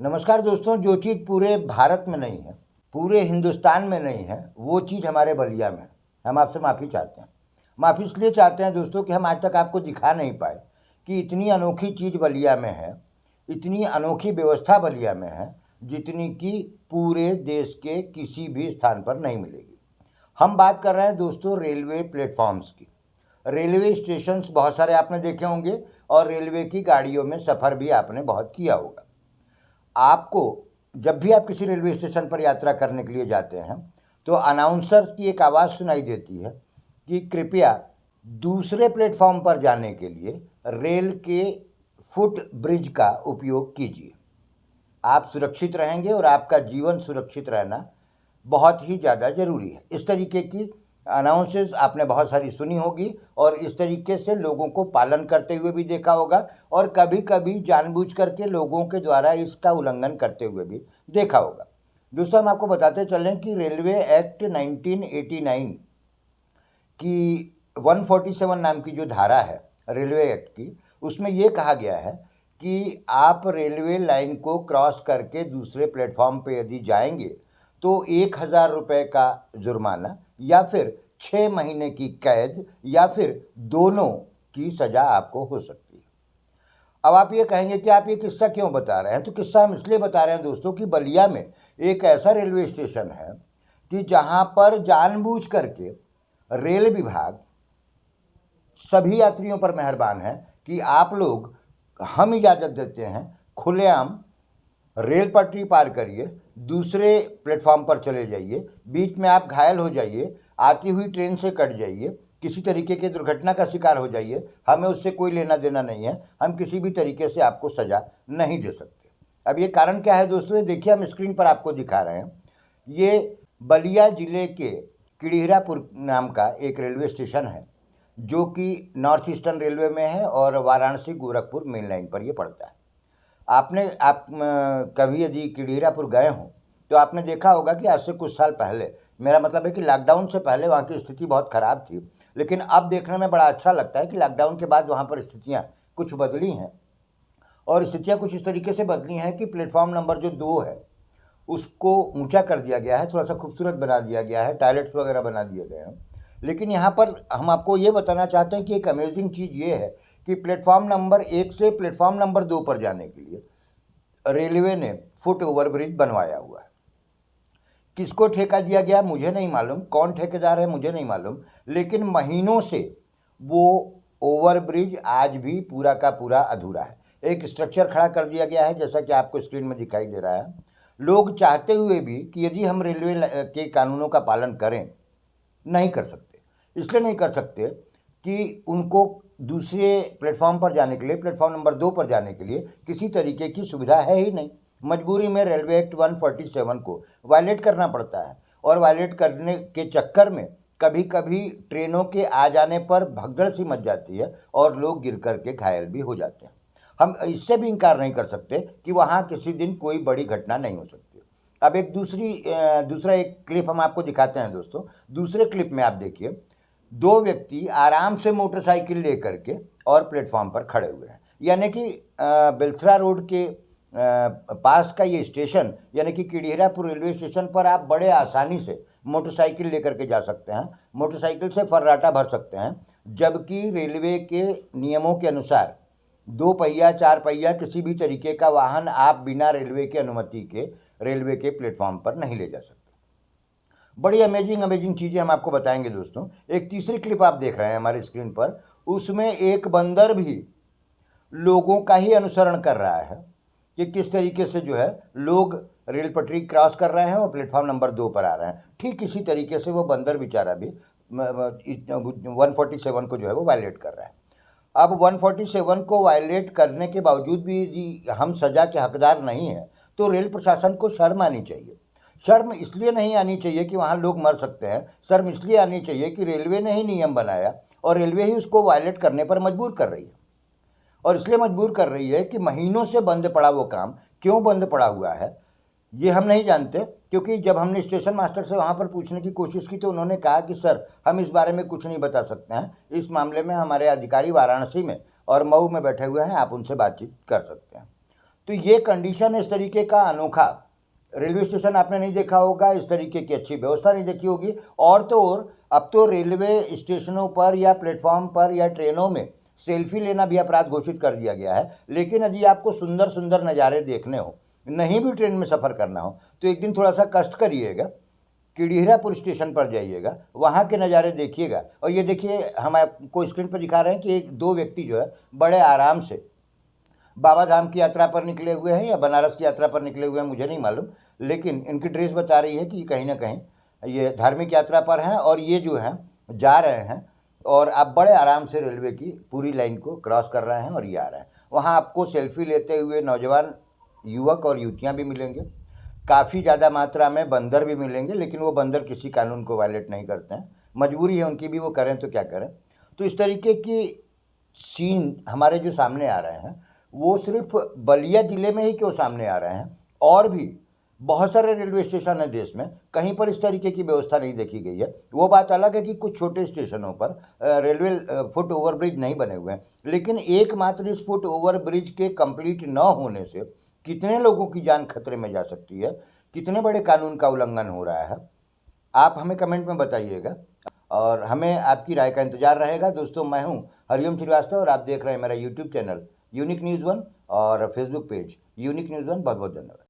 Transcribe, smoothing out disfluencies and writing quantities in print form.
नमस्कार दोस्तों। जो चीज़ पूरे भारत में नहीं है, पूरे हिंदुस्तान में नहीं है, वो चीज़ हमारे बलिया में है। हम आपसे माफ़ी चाहते हैं। माफ़ी इसलिए चाहते हैं दोस्तों कि हम आज तक आपको दिखा नहीं पाए कि इतनी अनोखी चीज़ बलिया में है, इतनी अनोखी व्यवस्था बलिया में है, जितनी कि पूरे देश के किसी भी स्थान पर नहीं मिलेगी। हम बात कर रहे हैं दोस्तों रेलवे प्लेटफॉर्म्स की। रेलवे स्टेशंस बहुत सारे आपने देखे होंगे और रेलवे की गाड़ियों में सफ़र भी आपने बहुत किया होगा। आपको जब भी आप किसी रेलवे स्टेशन पर यात्रा करने के लिए जाते हैं तो अनाउंसर की एक आवाज़ सुनाई देती है कि कृपया दूसरे प्लेटफॉर्म पर जाने के लिए रेल के फुट ब्रिज का उपयोग कीजिए। आप सुरक्षित रहेंगे और आपका जीवन सुरक्षित रहना बहुत ही ज़्यादा ज़रूरी है। इस तरीके की अनाउंसेस आपने बहुत सारी सुनी होगी और इस तरीके से लोगों को पालन करते हुए भी देखा होगा और कभी कभी जानबूझ करके लोगों के द्वारा इसका उल्लंघन करते हुए भी देखा होगा। दोस्तों, हम आपको बताते चलें कि रेलवे एक्ट 1989 की 147 नाम की जो धारा है रेलवे एक्ट की, उसमें ये कहा गया है कि आप रेलवे लाइन को क्रॉस करके दूसरे प्लेटफॉर्म पे यदि जाएंगे तो 1,000 रुपये का जुर्माना या फिर 6 महीने की कैद या फिर दोनों की सज़ा आपको हो सकती है। अब आप ये कहेंगे कि आप ये किस्सा क्यों बता रहे हैं? तो किस्सा हम इसलिए बता रहे हैं दोस्तों कि बलिया में एक ऐसा रेलवे स्टेशन है कि जहाँ पर जानबूझ करके रेल विभाग सभी यात्रियों पर मेहरबान है कि आप लोग, हम इजाज़त देते हैं, खुलेआम रेल पटरी पार करिए, दूसरे प्लेटफॉर्म पर चले जाइए, बीच में आप घायल हो जाइए, आती हुई ट्रेन से कट जाइए, किसी तरीके की दुर्घटना का शिकार हो जाइए, हमें उससे कोई लेना देना नहीं है। हम किसी भी तरीके से आपको सज़ा नहीं दे सकते। अब ये कारण क्या है दोस्तों? ये देखिए, हम स्क्रीन पर आपको दिखा रहे हैं। ये बलिया ज़िले के किड़ीहरापुर नाम का एक रेलवे स्टेशन है जो कि नॉर्थ ईस्टर्न रेलवे में है और वाराणसी गोरखपुर मेन लाइन पर ये पड़ता है। आप कभी यदि किड़ीहरापुर गए हों तो आपने देखा होगा कि आज से कुछ साल पहले, मेरा मतलब है कि लॉकडाउन से पहले वहाँ की स्थिति बहुत ख़राब थी, लेकिन अब देखने में बड़ा अच्छा लगता है कि लॉकडाउन के बाद वहाँ पर स्थितियाँ कुछ बदली हैं। और स्थितियाँ कुछ इस तरीके से बदली हैं कि प्लेटफॉर्म नंबर जो 2 है उसको ऊंचा कर दिया गया है, थोड़ा सा खूबसूरत बना दिया गया है, टॉयलेट्स वगैरह बना दिए गए हैं। लेकिन यहाँ पर हम आपको ये बताना चाहते हैं कि एक अमेजिंग चीज़ ये है कि प्लेटफॉर्म नंबर 1 से प्लेटफॉर्म नंबर 2 पर जाने के लिए रेलवे ने फुट ओवरब्रिज बनवाया हुआ है। किसको ठेका दिया गया मुझे नहीं मालूम, कौन ठेकेदार है मुझे नहीं मालूम, लेकिन महीनों से वो ओवरब्रिज आज भी पूरा का पूरा अधूरा है। एक स्ट्रक्चर खड़ा कर दिया गया है जैसा कि आपको स्क्रीन में दिखाई दे रहा है। लोग चाहते हुए भी कि यदि हम रेलवे के कानूनों का पालन करें, नहीं कर सकते। इसलिए नहीं कर सकते कि उनको दूसरे प्लेटफॉर्म पर जाने के लिए, प्लेटफॉर्म नंबर 2 पर जाने के लिए किसी तरीके की सुविधा है ही नहीं। मजबूरी में रेलवे एक्ट 147 को वायलेट करना पड़ता है और वायलेट करने के चक्कर में कभी कभी ट्रेनों के आ जाने पर भगदड़ सी मच जाती है और लोग गिर कर के घायल भी हो जाते हैं। हम इससे भी इनकार नहीं कर सकते कि वहाँ किसी दिन कोई बड़ी घटना नहीं हो सकती। अब एक दूसरा एक क्लिप हम आपको दिखाते हैं दोस्तों। दूसरे क्लिप में आप देखिए, 2 व्यक्ति आराम से मोटरसाइकिल लेकर के और प्लेटफॉर्म पर खड़े हुए हैं। यानी कि बेलथरा रोड के पास का ये स्टेशन, यानी कि किड़ीहरापुर रेलवे स्टेशन पर आप बड़े आसानी से मोटरसाइकिल लेकर के जा सकते हैं, मोटरसाइकिल से फर्राटा भर सकते हैं। जबकि रेलवे के नियमों के अनुसार 2 पहिया 4 पहिया किसी भी तरीके का वाहन आप बिना रेलवे की अनुमति के रेलवे के प्लेटफॉर्म पर नहीं ले जा सकते। बड़ी अमेजिंग चीज़ें हम आपको बताएंगे दोस्तों। एक तीसरी क्लिप आप देख रहे हैं हमारे स्क्रीन पर, उसमें एक बंदर भी लोगों का ही अनुसरण कर रहा है कि किस तरीके से जो है लोग रेल पटरी क्रॉस कर रहे हैं और प्लेटफॉर्म नंबर 2 पर आ रहे हैं। ठीक इसी तरीके से वो बंदर बेचारा भी 147 को जो है वो वायलेट कर रहा है। अब 147 को वायलेट करने के बावजूद भी यदि हम सज़ा के हकदार नहीं हैं तो रेल प्रशासन को शर्म आनी चाहिए। शर्म इसलिए नहीं आनी चाहिए कि वहाँ लोग मर सकते हैं, शर्म इसलिए आनी चाहिए कि रेलवे ने ही नियम बनाया और रेलवे ही उसको वायलेट करने पर मजबूर कर रही है। और इसलिए मजबूर कर रही है कि महीनों से बंद पड़ा वो काम क्यों बंद पड़ा हुआ है ये हम नहीं जानते। क्योंकि जब हमने स्टेशन मास्टर से वहाँ पर पूछने की कोशिश की तो उन्होंने कहा कि सर, हम इस बारे में कुछ नहीं बता सकते हैं, इस मामले में हमारे अधिकारी वाराणसी में और मऊ में बैठे हुए हैं, आप उनसे बातचीत कर सकते हैं। तो ये कंडीशन इस तरीके का अनोखा रेलवे स्टेशन आपने नहीं देखा होगा, इस तरीके की अच्छी व्यवस्था नहीं देखी होगी। और तो और अब तो रेलवे स्टेशनों पर या प्लेटफॉर्म पर या ट्रेनों में सेल्फी लेना भी अपराध घोषित कर दिया गया है। लेकिन यदि आपको सुंदर सुंदर नज़ारे देखने हो, नहीं भी ट्रेन में सफ़र करना हो, तो एक दिन थोड़ा सा कष्ट करिएगा, किड़ीहरापुर स्टेशन पर जाइएगा, वहाँ के नज़ारे देखिएगा। और ये देखिए, हम आपको स्क्रीन पर दिखा रहे हैं कि एक दो व्यक्ति जो है बड़े आराम से बाबा धाम की यात्रा पर निकले हुए हैं या बनारस की यात्रा पर निकले हुए हैं, मुझे नहीं मालूम, लेकिन इनकी ड्रेस बता रही है कि कहीं ना कहीं ये धार्मिक यात्रा पर हैं और ये जो हैं जा रहे हैं। और आप बड़े आराम से रेलवे की पूरी लाइन को क्रॉस कर रहे हैं और ये आ रहे हैं। वहाँ आपको सेल्फी लेते हुए नौजवान युवक और युवतियाँ भी मिलेंगे, काफ़ी ज़्यादा मात्रा में बंदर भी मिलेंगे, लेकिन वो बंदर किसी कानून को वायलेट नहीं करते हैं, मजबूरी है उनकी भी, वो करें तो क्या करें। तो इस तरीके की सीन हमारे जो सामने आ रहे हैं, वो सिर्फ बलिया ज़िले में ही क्यों सामने आ रहे हैं, और भी बहुत सारे रेलवे स्टेशन हैं देश में, कहीं पर इस तरीके की व्यवस्था नहीं देखी गई है। वो बात अलग है कि कुछ छोटे स्टेशनों पर रेलवे फुट ओवर ब्रिज नहीं बने हुए हैं, लेकिन एकमात्र इस फुट ओवर ब्रिज के कंप्लीट न होने से कितने लोगों की जान खतरे में जा सकती है, कितने बड़े कानून का उल्लंघन हो रहा है, आप हमें कमेंट में बताइएगा और हमें आपकी राय का इंतजार रहेगा। दोस्तों, मैं हूं हरिओम श्रीवास्तव और आप देख रहे हैं मेरा YouTube channel unique news one और Facebook page unique news one. बहुत बहुत धन्यवाद।